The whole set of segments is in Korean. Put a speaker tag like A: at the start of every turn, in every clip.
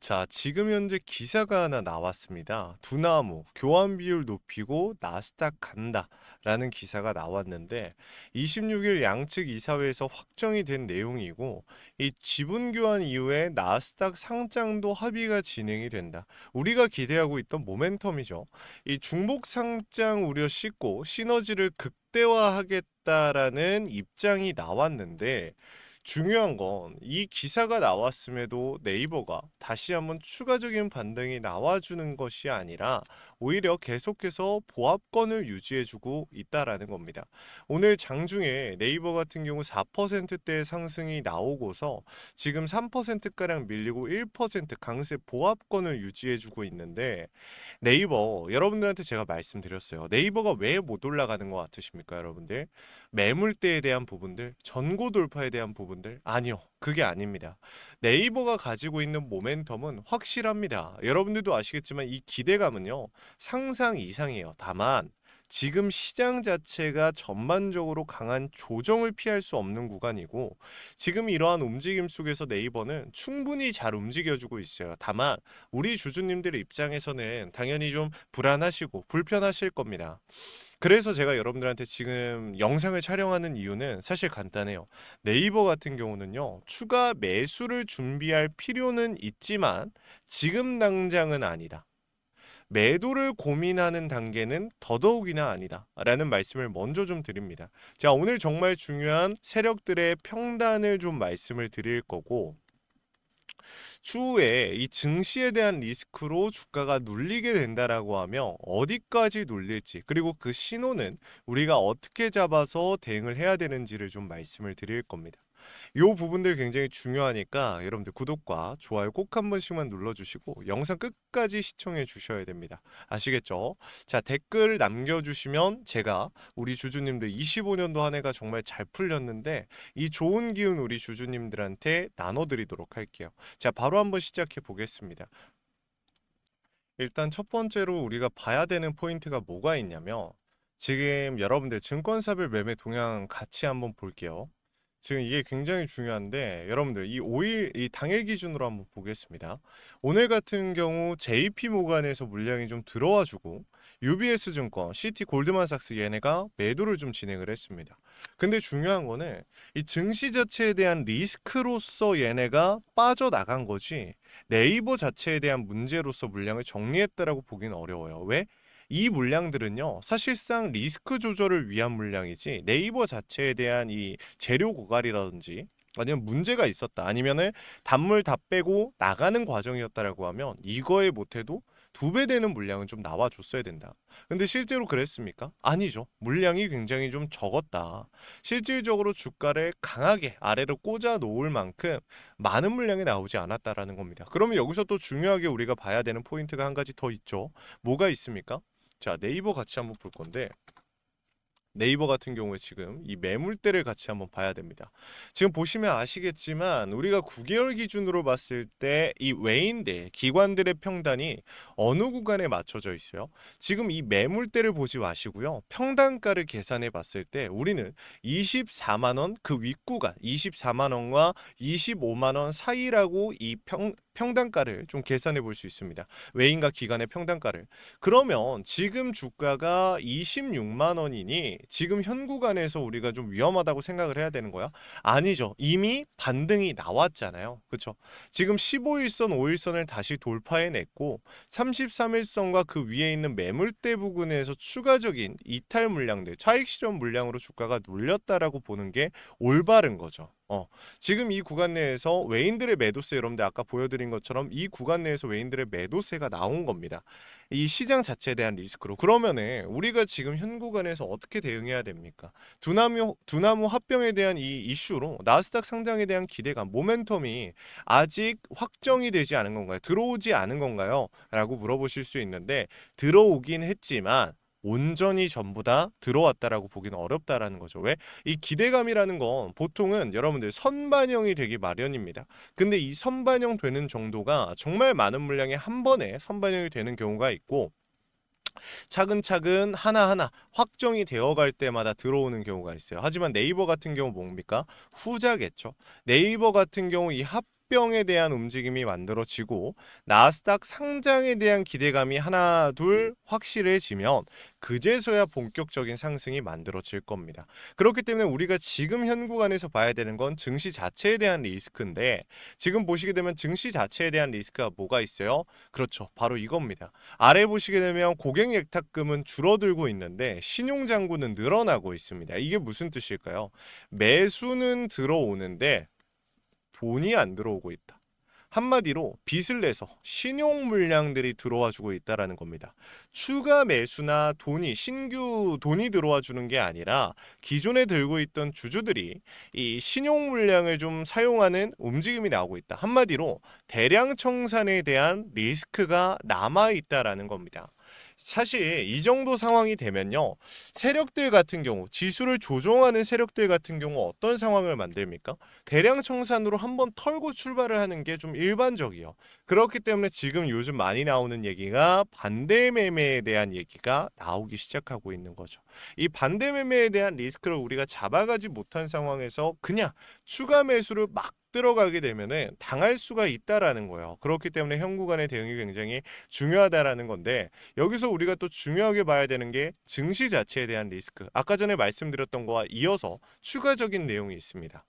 A: 자, 지금 현재 기사가 하나 나왔습니다. 두나무 교환 비율 높이고 나스닥 간다라는 기사가 나왔는데 26일 양측 이사회에서 확정이 된 내용이고 이 지분 교환 이후에 나스닥 상장도 합의가 진행이 된다. 우리가 기대하고 있던 모멘텀이죠. 이 중복 상장 우려 씻고 시너지를 극대화하겠다라는 입장이 나왔는데 중요한 건 이 기사가 나왔음에도 네이버가 다시 한번 추가적인 반등이 나와주는 것이 아니라 오히려 계속해서 보합권을 유지해주고 있다라는 겁니다. 오늘 장중에 네이버 같은 경우 4%대의 상승이 나오고서 지금 3%가량 밀리고 1% 강세 보합권을 유지해주고 있는데 네이버 여러분들한테 제가 말씀드렸어요. 네이버가 왜 못 올라가는 것 같으십니까, 여러분들? 매물대에 대한 부분들, 전고 돌파에 대한 부분들? 아니요. 그게 아닙니다. 네이버가 가지고 있는 모멘텀은 확실합니다. 여러분들도 아시겠지만 이 기대감은요. 상상 이상이에요. 다만 지금 시장 자체가 전반적으로 강한 조정을 피할 수 없는 구간이고 지금 이러한 움직임 속에서 네이버는 충분히 잘 움직여주고 있어요. 다만 우리 주주님들의 입장에서는 당연히 좀 불안하시고 불편하실 겁니다. 그래서 제가 여러분들한테 지금 영상을 촬영하는 이유는 사실 간단해요. 네이버 같은 경우는요, 추가 매수를 준비할 필요는 있지만 지금 당장은 아니다. 매도를 고민하는 단계는 더더욱이나 아니다. 라는 말씀을 먼저 좀 드립니다. 자, 오늘 정말 중요한 세력들의 평단을 좀 말씀을 드릴 거고, 추후에 이 증시에 대한 리스크로 주가가 눌리게 된다라고 하면 어디까지 눌릴지 그리고 그 신호는 우리가 어떻게 잡아서 대응을 해야 되는지를 좀 말씀을 드릴 겁니다. 요 부분들 굉장히 중요하니까 여러분들 구독과 좋아요 꼭 한 번씩만 눌러주시고 영상 끝까지 시청해 주셔야 됩니다. 아시겠죠? 자, 댓글 남겨주시면 제가 우리 주주님들 25년도 한 해가 정말 잘 풀렸는데 이 좋은 기운 우리 주주님들한테 나눠드리도록 할게요. 자, 바로 한번 시작해 보겠습니다. 일단 첫 번째로 우리가 봐야 되는 포인트가 뭐가 있냐면 지금 여러분들 증권사별 매매 동향 같이 한번 볼게요. 지금 이게 굉장히 중요한데 여러분들 이 5일 이 당일 기준으로 한번 보겠습니다. 오늘 같은 경우 JP 모간에서 물량이 좀 들어와 주고 UBS 증권, CT 골드만삭스 얘네가 매도를 좀 진행을 했습니다. 근데 중요한 거는 이 증시 자체에 대한 리스크로서 얘네가 빠져나간 거지 네이버 자체에 대한 문제로서 물량을 정리했다라고 보기는 어려워요. 왜? 이 물량들은요, 사실상 리스크 조절을 위한 물량이지 네이버 자체에 대한 이 재료 고갈이라든지 아니면 문제가 있었다 아니면은 단물 다 빼고 나가는 과정이었다라고 하면 이거에 못해도 2배 되는 물량은 좀 나와줬어야 된다. 근데 실제로 그랬습니까? 아니죠. 물량이 굉장히 좀 적었다. 실질적으로 주가를 강하게 아래로 꽂아 놓을 만큼 많은 물량이 나오지 않았다라는 겁니다. 그러면 여기서 또 중요하게 우리가 봐야 되는 포인트가 한 가지 더 있죠. 뭐가 있습니까? 자, 네이버 같이 한번 볼 건데 네이버 같은 경우에 지금 이 매물대를 같이 한번 봐야 됩니다. 지금 보시면 아시겠지만 우리가 9개월 기준으로 봤을 때 이 외인들, 기관들의 평단이 어느 구간에 맞춰져 있어요? 지금 이 매물대를 보지 마시고요. 평단가를 계산해 봤을 때 우리는 24만 원 그 윗구간 24만 원과 25만 원 사이라고 이 평단가를 좀 계산해 볼 수 있습니다. 외인과 기관의 평단가를. 그러면 지금 주가가 26만 원이니 지금 현 구간에서 우리가 좀 위험하다고 생각을 해야 되는 거야? 아니죠. 이미 반등이 나왔잖아요. 그렇죠? 지금 15일선, 5일선을 다시 돌파해냈고 33일선과 그 위에 있는 매물대 부근에서 추가적인 이탈 물량들, 차익 실현 물량으로 주가가 눌렸다라고 보는 게 올바른 거죠. 지금 이 구간 내에서 외인들의 매도세 여러분들 아까 보여드린 것처럼 이 구간 내에서 외인들의 매도세가 나온 겁니다. 이 시장 자체에 대한 리스크로. 그러면은 우리가 지금 현 구간에서 어떻게 대응해야 됩니까? 두나무 합병에 대한 이 이슈로 나스닥 상장에 대한 기대감, 모멘텀이 아직 확정이 되지 않은 건가요? 들어오지 않은 건가요? 라고 물어보실 수 있는데 들어오긴 했지만 온전히 전부 다 들어왔다라고 보기는 어렵다라는 거죠. 왜? 이 기대감이라는 건 보통은 여러분들 선반영이 되기 마련입니다. 근데 이 선반영 되는 정도가 정말 많은 물량이 한 번에 선반영이 되는 경우가 있고 차근차근 하나하나 확정이 되어갈 때마다 들어오는 경우가 있어요. 하지만 네이버 같은 경우 뭡니까? 후자겠죠. 네이버 같은 경우 이 합병에 대한 움직임이 만들어지고 나스닥 상장에 대한 기대감이 하나 둘 확실해지면 그제서야 본격적인 상승이 만들어질 겁니다. 그렇기 때문에 우리가 지금 현 구간에서 봐야 되는 건 증시 자체에 대한 리스크인데, 지금 보시게 되면 증시 자체에 대한 리스크가 뭐가 있어요? 그렇죠. 바로 이겁니다. 아래 보시게 되면 고객 예탁금은 줄어들고 있는데 신용잔고는 늘어나고 있습니다. 이게 무슨 뜻일까요? 매수는 들어오는데 돈이 안 들어오고 있다. 한마디로 빚을 내서 신용 물량들이 들어와 주고 있다라는 겁니다. 추가 매수나 신규 돈이 들어와 주는 게 아니라 기존에 들고 있던 주주들이 이 신용 물량을 좀 사용하는 움직임이 나오고 있다. 한마디로 대량 청산에 대한 리스크가 남아 있다라는 겁니다. 사실 이 정도 상황이 되면요, 세력들 같은 경우, 지수를 조종하는 세력들 같은 경우 어떤 상황을 만듭니까? 대량 청산으로 한번 털고 출발을 하는 게 좀 일반적이요. 그렇기 때문에 지금 요즘 많이 나오는 얘기가 반대 매매에 대한 얘기가 나오기 시작하고 있는 거죠. 이 반대 매매에 대한 리스크를 우리가 잡아가지 못한 상황에서 그냥 추가 매수를 막 들어가게 되면은 당할 수가 있다라는 거예요. 그렇기 때문에 현 구간의 대응이 굉장히 중요하다라는 건데, 여기서 우리가 또 중요하게 봐야 되는 게 증시 자체에 대한 리스크. 아까 전에 말씀드렸던 거와 이어서 추가적인 내용이 있습니다.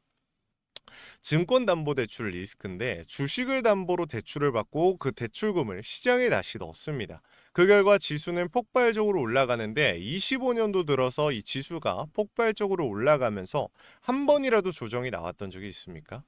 A: 증권담보대출 리스크인데, 주식을 담보로 대출을 받고 그 대출금을 시장에 다시 넣습니다. 그 결과 지수는 폭발적으로 올라가는데 25년도 들어서 이 지수가 폭발적으로 올라가면서 한 번이라도 조정이 나왔던 적이 있습니까?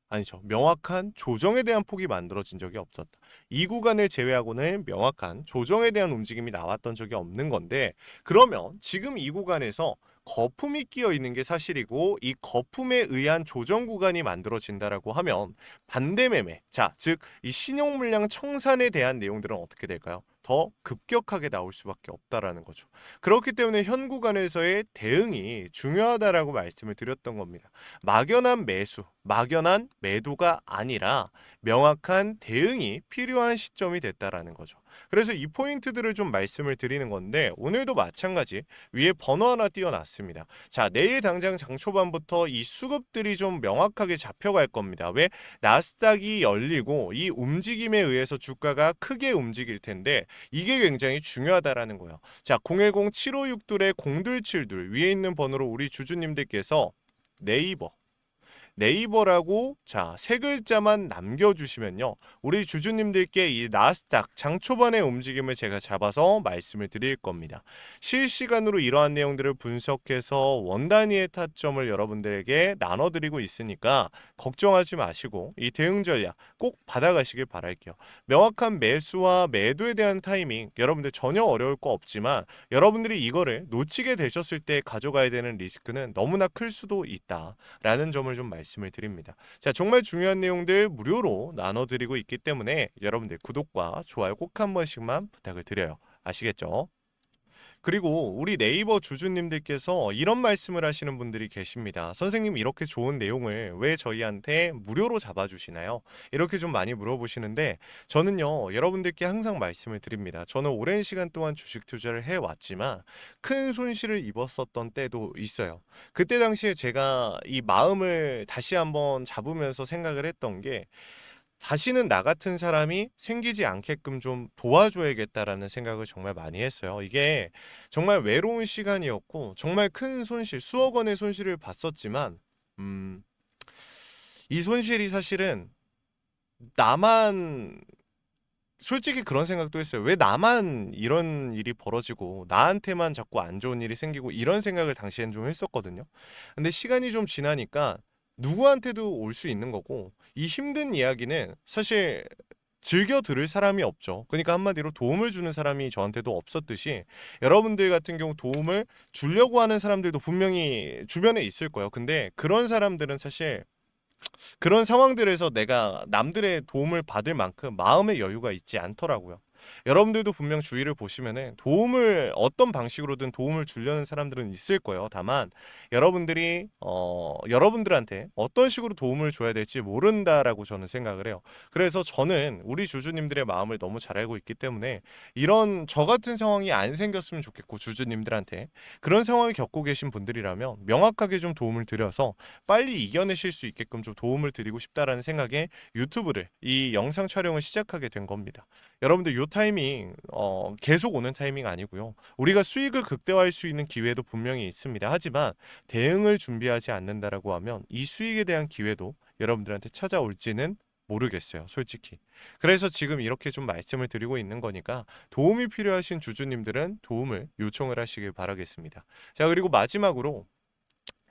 A: 아니죠. 명확한 조정에 대한 폭이 만들어진 적이 없었다. 이 구간을 제외하고는 명확한 조정에 대한 움직임이 나왔던 적이 없는 건데, 그러면 지금 이 구간에서 거품이 끼어 있는 게 사실이고 이 거품에 의한 조정 구간이 만들어진다라고 하면 반대 매매, 자, 즉 이 신용 물량 청산에 대한 내용들은 어떻게 될까요? 더 급격하게 나올 수밖에 없다라는 거죠. 그렇기 때문에 현 구간에서의 대응이 중요하다라고 말씀을 드렸던 겁니다. 막연한 매수, 막연한 매도가 아니라 명확한 대응이 필요한 시점이 됐다라는 거죠. 그래서 이 포인트들을 좀 말씀을 드리는 건데, 오늘도 마찬가지 위에 번호 하나 띄워놨습니다. 자, 내일 당장 장 초반부터 이 수급들이 좀 명확하게 잡혀갈 겁니다. 왜? 나스닥이 열리고 이 움직임에 의해서 주가가 크게 움직일 텐데 이게 굉장히 중요하다라는 거예요. 자, 010-7562-0272 위에 있는 번호로 우리 주주님들께서 네이버라고 자, 세 글자만 남겨주시면요, 우리 주주님들께 이 나스닥 장 초반의 움직임을 제가 잡아서 말씀을 드릴 겁니다. 실시간으로 이러한 내용들을 분석해서 원 단위의 타점을 여러분들에게 나눠드리고 있으니까 걱정하지 마시고 이 대응 전략 꼭 받아가시길 바랄게요. 명확한 매수와 매도에 대한 타이밍, 여러분들 전혀 어려울 거 없지만 여러분들이 이거를 놓치게 되셨을 때 가져가야 되는 리스크는 너무나 클 수도 있다라는 점을 좀 말씀을 드립니다. 자, 정말 중요한 내용들 무료로 나눠드리고 있기 때문에 여러분들 구독과 좋아요 꼭 한 번씩만 부탁을 드려요. 아시겠죠? 그리고 우리 네이버 주주님들께서 이런 말씀을 하시는 분들이 계십니다. 선생님, 이렇게 좋은 내용을 왜 저희한테 무료로 잡아주시나요? 이렇게 좀 많이 물어보시는데, 저는요, 여러분들께 항상 말씀을 드립니다. 저는 오랜 시간 동안 주식 투자를 해왔지만 큰 손실을 입었었던 때도 있어요. 그때 당시에 제가 이 마음을 다시 한번 잡으면서 생각을 했던 게, 다시는 나 같은 사람이 생기지 않게끔 좀 도와줘야겠다라는 생각을 정말 많이 했어요. 이게 정말 외로운 시간이었고 정말 큰 손실, 수억 원의 손실을 봤었지만 이 손실이 사실은 나만, 솔직히 그런 생각도 했어요. 왜 나만 이런 일이 벌어지고 나한테만 자꾸 안 좋은 일이 생기고, 이런 생각을 당시엔 좀 했었거든요. 근데 시간이 좀 지나니까 누구한테도 올 수 있는 거고, 이 힘든 이야기는 사실 즐겨 들을 사람이 없죠. 그러니까 한마디로 도움을 주는 사람이 저한테도 없었듯이, 여러분들 같은 경우 도움을 주려고 하는 사람들도 분명히 주변에 있을 거예요. 근데 그런 사람들은 사실 그런 상황들에서 내가 남들의 도움을 받을 만큼 마음의 여유가 있지 않더라고요. 여러분들도 분명 주위를 보시면은 도움을 어떤 방식으로든 도움을 주려는 사람들은 있을 거예요. 다만 여러분들이 여러분들한테 어떤 식으로 도움을 줘야 될지 모른다라고 저는 생각을 해요. 그래서 저는 우리 주주님들의 마음을 너무 잘 알고 있기 때문에 이런 저 같은 상황이 안 생겼으면 좋겠고 주주님들한테 그런 상황을 겪고 계신 분들이라면 명확하게 좀 도움을 드려서 빨리 이겨내실 수 있게끔 좀 도움을 드리고 싶다라는 생각에 유튜브를 이 영상 촬영을 시작하게 된 겁니다. 여러분들 요 타이밍 계속 오는 타이밍 아니고요. 우리가 수익을 극대화할 수 있는 기회도 분명히 있습니다. 하지만 대응을 준비하지 않는다라고 하면 이 수익에 대한 기회도 여러분들한테 찾아올지는 모르겠어요, 솔직히. 그래서 지금 이렇게 좀 말씀을 드리고 있는 거니까 도움이 필요하신 주주님들은 도움을 요청을 하시길 바라겠습니다. 자, 그리고 마지막으로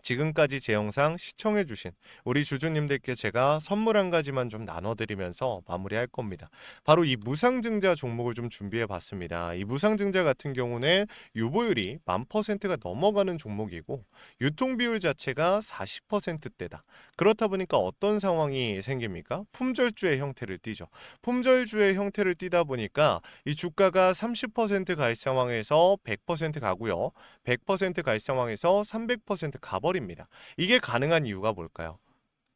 A: 지금까지 제 영상 시청해주신 우리 주주님들께 제가 선물 한 가지만 좀 나눠드리면서 마무리할 겁니다. 바로 이 무상증자 종목을 좀 준비해 봤습니다. 이 무상증자 같은 경우는 유보율이 10,000%가 넘어가는 종목이고 유통비율 자체가 40%대다. 그렇다 보니까 어떤 상황이 생깁니까? 품절주의 형태를 띠죠. 품절주의 형태를 띠다 보니까 이 주가가 30%갈 상황에서 100% 가고요. 100%갈 상황에서 300% 가버립니다. 이게 가능한 이유가 뭘까요?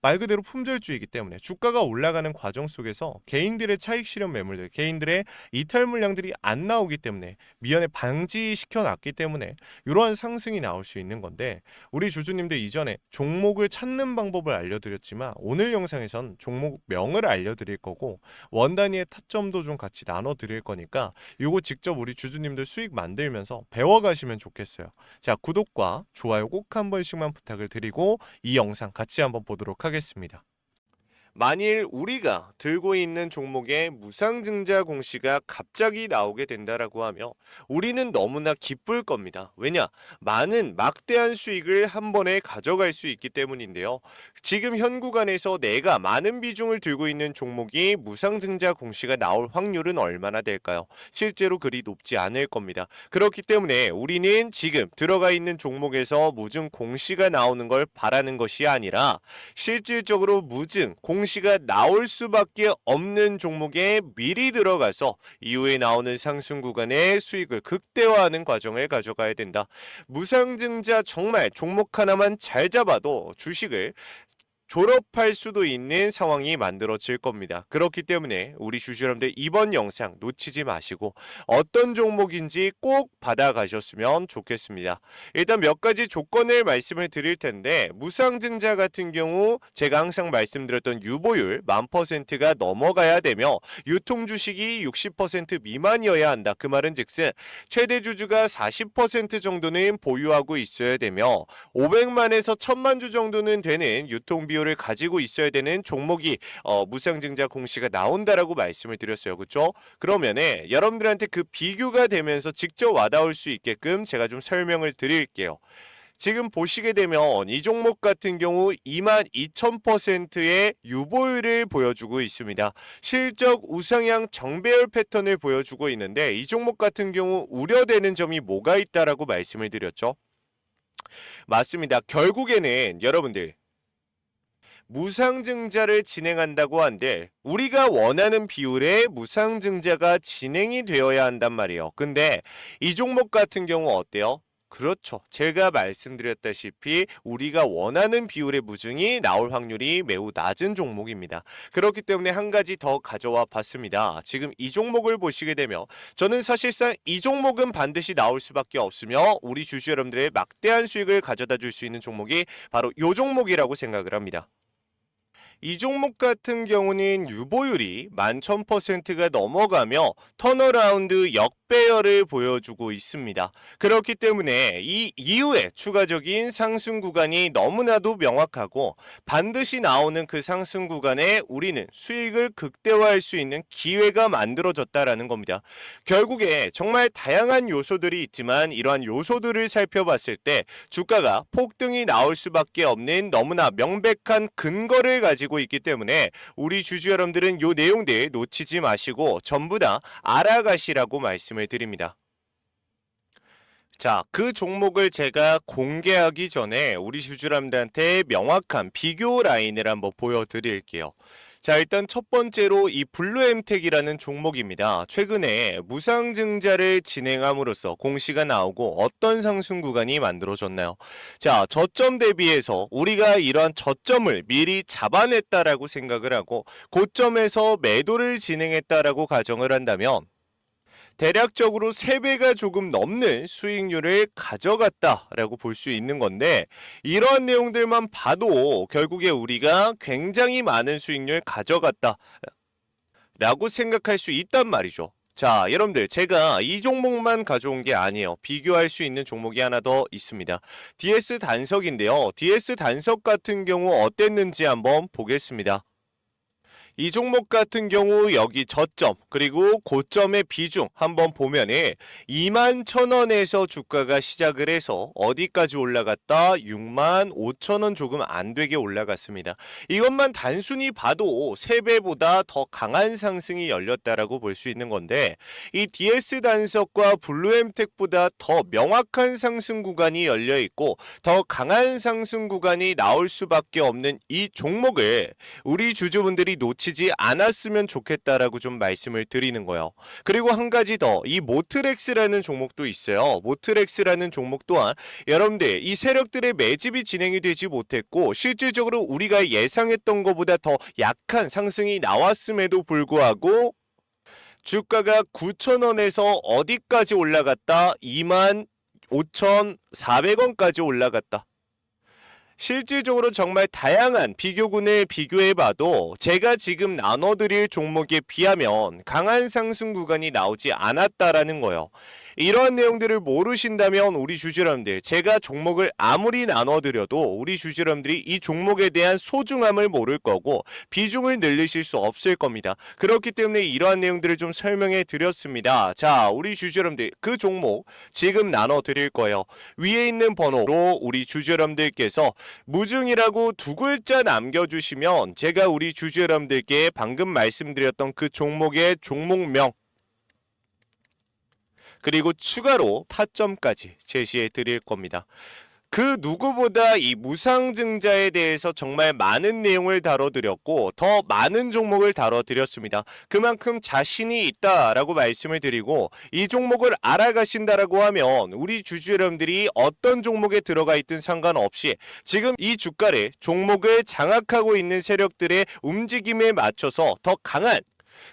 A: 말 그대로 품절주의이기 때문에 주가가 올라가는 과정 속에서 개인들의 차익 실현 매물들, 개인들의 이탈 물량들이 안 나오기 때문에 미연에 방지시켜 놨기 때문에 이러한 상승이 나올 수 있는 건데 우리 주주님들 이전에 종목을 찾는 방법을 알려드렸지만 오늘 영상에선 종목명을 알려드릴 거고 원 단위의 타점도 좀 같이 나눠드릴 거니까 이거 직접 우리 주주님들 수익 만들면서 배워가시면 좋겠어요. 자, 구독과 좋아요 꼭 한 번씩만 부탁을 드리고 이 영상 같이 한번 보도록 하겠습니다. 만일 우리가 들고 있는 종목에 무상증자 공시가 갑자기 나오게 된다라고 하면 우리는 너무나 기쁠 겁니다. 왜냐? 많은 막대한 수익을 한 번에 가져갈 수 있기 때문인데요. 지금 현 구간에서 내가 많은 비중을 들고 있는 종목이 무상증자 공시가 나올 확률은 얼마나 될까요? 실제로 그리 높지 않을 겁니다. 그렇기 때문에 우리는 지금 들어가 있는 종목에서 무증 공시가 나오는 걸 바라는 것이 아니라 실질적으로 무증 공시가 나올 수밖에 없는 종목에 미리 들어가서 이후에 나오는 상승 구간의 수익을 극대화하는 과정을 가져가야 된다. 무상증자 정말 종목 하나만 잘 잡아도 주식을 졸업할 수도 있는 상황이 만들어질 겁니다. 그렇기 때문에 우리 주주여러분들 이번 영상 놓치지 마시고 어떤 종목인지 꼭 받아가셨으면 좋겠습니다. 일단 몇 가지 조건을 말씀을 드릴 텐데 무상증자 같은 경우 제가 항상 말씀드렸던 유보율 10,000%가 넘어가야 되며 유통주식이 60% 미만이어야 한다. 그 말은 즉슨 최대 주주가 40% 정도는 보유하고 있어야 되며 500만에서 1,000만 주 정도는 되는 유통비율을 가지고 있어야 되는 종목이 무상증자 공시가 나온다라고 말씀을 드렸어요. 그렇죠? 그러면은 여러분들한테 그 비교가 되면서 직접 와닿을 수 있게끔 제가 좀 설명을 드릴게요. 지금 보시게 되면 이 종목 같은 경우 22,000%의 유보율을 보여주고 있습니다. 실적 우상향 정배열 패턴을 보여주고 있는데 이 종목 같은 경우 우려되는 점이 뭐가 있다라고 말씀을 드렸죠? 맞습니다. 결국에는 여러분들 무상증자를 진행한다고 한들 우리가 원하는 비율의 무상증자가 진행이 되어야 한단 말이에요. 근데 이 종목 같은 경우 어때요? 그렇죠. 제가 말씀드렸다시피 우리가 원하는 비율의 무증이 나올 확률이 매우 낮은 종목입니다. 그렇기 때문에 한 가지 더 가져와 봤습니다. 지금 이 종목을 보시게 되면 저는 사실상 이 종목은 반드시 나올 수밖에 없으며 우리 주주 여러분들의 막대한 수익을 가져다 줄 수 있는 종목이 바로 이 종목이라고 생각을 합니다. 이 종목 같은 경우는 유보율이 11,000%가 넘어가며 턴어라운드 역배열을 보여주고 있습니다. 그렇기 때문에 이 이후에 추가적인 상승 구간이 너무나도 명확하고 반드시 나오는 그 상승 구간에 우리는 수익을 극대화할 수 있는 기회가 만들어졌다라는 겁니다. 결국에 정말 다양한 요소들이 있지만 이러한 요소들을 살펴봤을 때 주가가 폭등이 나올 수밖에 없는 너무나 명백한 근거를 가지고 있기 때문에 우리 주주 여러분들은 요 내용들 놓치지 마시고 전부 다 알아가시라고 말씀을 드립니다. 자, 그 종목을 제가 공개하기 전에 우리 주주 여러분들한테 명확한 비교 라인을 한번 보여드릴게요. 자, 일단 첫 번째로 이 블루엠텍이라는 종목입니다. 최근에 무상증자를 진행함으로써 공시가 나오고 어떤 상승 구간이 만들어졌나요? 자, 저점 대비해서 우리가 이러한 저점을 미리 잡아냈다라고 생각을 하고 고점에서 매도를 진행했다라고 가정을 한다면 대략적으로 3배가 조금 넘는 수익률을 가져갔다라고 볼 수 있는 건데, 이러한 내용들만 봐도 결국에 우리가 굉장히 많은 수익률 가져갔다라고 생각할 수 있단 말이죠. 자, 여러분들, 제가 이 종목만 가져온 게 아니에요. 비교할 수 있는 종목이 하나 더 있습니다. DS 단석인데요. DS 단석 같은 경우 어땠는지 한번 보겠습니다. 이 종목 같은 경우 여기 저점 그리고 고점의 비중 한번 보면은 21,000원에서 주가가 시작을 해서 어디까지 올라갔다? 65,000원 조금 안 되게 올라갔습니다. 이것만 단순히 봐도 3배보다 더 강한 상승이 열렸다라고 볼 수 있는 건데, 이 DS 단석과 블루엠텍보다 더 명확한 상승 구간이 열려 있고 더 강한 상승 구간이 나올 수밖에 없는 이 종목을 우리 주주분들이 놓치지 않았으면 좋겠다라고 좀 말씀을 드리는 거예요. 그리고 한 가지 더, 이 모트렉스라는 종목도 있어요. 모트렉스라는 종목 또한 여러분들 이 세력들의 매집이 진행이 되지 못했고 실질적으로 우리가 예상했던 것보다 더 약한 상승이 나왔음에도 불구하고 주가가 9,000원에서 어디까지 올라갔다? 25,400원까지 올라갔다. 실질적으로 정말 다양한 비교군을 비교해봐도 제가 지금 나눠드릴 종목에 비하면 강한 상승 구간이 나오지 않았다라는 거예요. 이러한 내용들을 모르신다면 우리 주주님들, 제가 종목을 아무리 나눠드려도 우리 주주님들이 이 종목에 대한 소중함을 모를 거고 비중을 늘리실 수 없을 겁니다. 그렇기 때문에 이러한 내용들을 좀 설명해 드렸습니다. 자, 우리 주주님들, 그 종목 지금 나눠드릴 거예요. 위에 있는 번호로 우리 주주님들께서 무증이라고 2글자 남겨주시면 제가 우리 주주 여러분들께 방금 말씀드렸던 그 종목의 종목명 그리고 추가로 타점까지 제시해 드릴 겁니다. 그 누구보다 이 무상증자에 대해서 정말 많은 내용을 다뤄드렸고 더 많은 종목을 다뤄드렸습니다. 그만큼 자신이 있다라고 말씀을 드리고 이 종목을 알아가신다라고 하면 우리 주주 여러분들이 어떤 종목에 들어가 있든 상관없이 지금 이 주가를 종목을 장악하고 있는 세력들의 움직임에 맞춰서 더 강한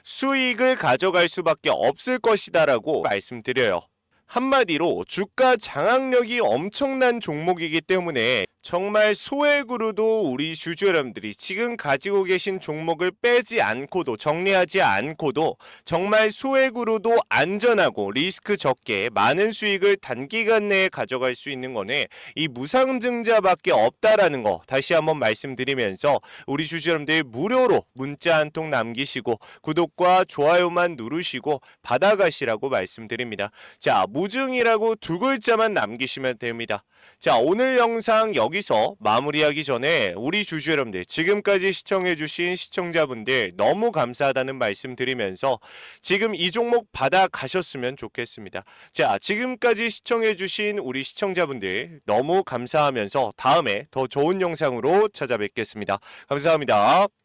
A: 수익을 가져갈 수밖에 없을 것이다라고 말씀드려요. 한마디로 주가 장악력이 엄청난 종목이기 때문에 정말 소액으로도 우리 주주 여러분들이 지금 가지고 계신 종목을 빼지 않고도 정리하지 않고도 정말 소액으로도 안전하고 리스크 적게 많은 수익을 단기간 내에 가져갈 수 있는 거는 이 무상증자밖에 없다라는 거 다시 한번 말씀드리면서 우리 주주 여러분들 무료로 문자 한 통 남기시고 구독과 좋아요만 누르시고 받아가시라고 말씀드립니다. 자, 무증이라고 2글자만 남기시면 됩니다. 자, 오늘 영상 여기서 마무리하기 전에 우리 주주 여러분들, 지금까지 시청해주신 시청자분들 너무 감사하다는 말씀 드리면서 지금 이 종목 받아가셨으면 좋겠습니다. 자, 지금까지 시청해주신 우리 시청자분들 너무 감사하면서 다음에 더 좋은 영상으로 찾아뵙겠습니다. 감사합니다.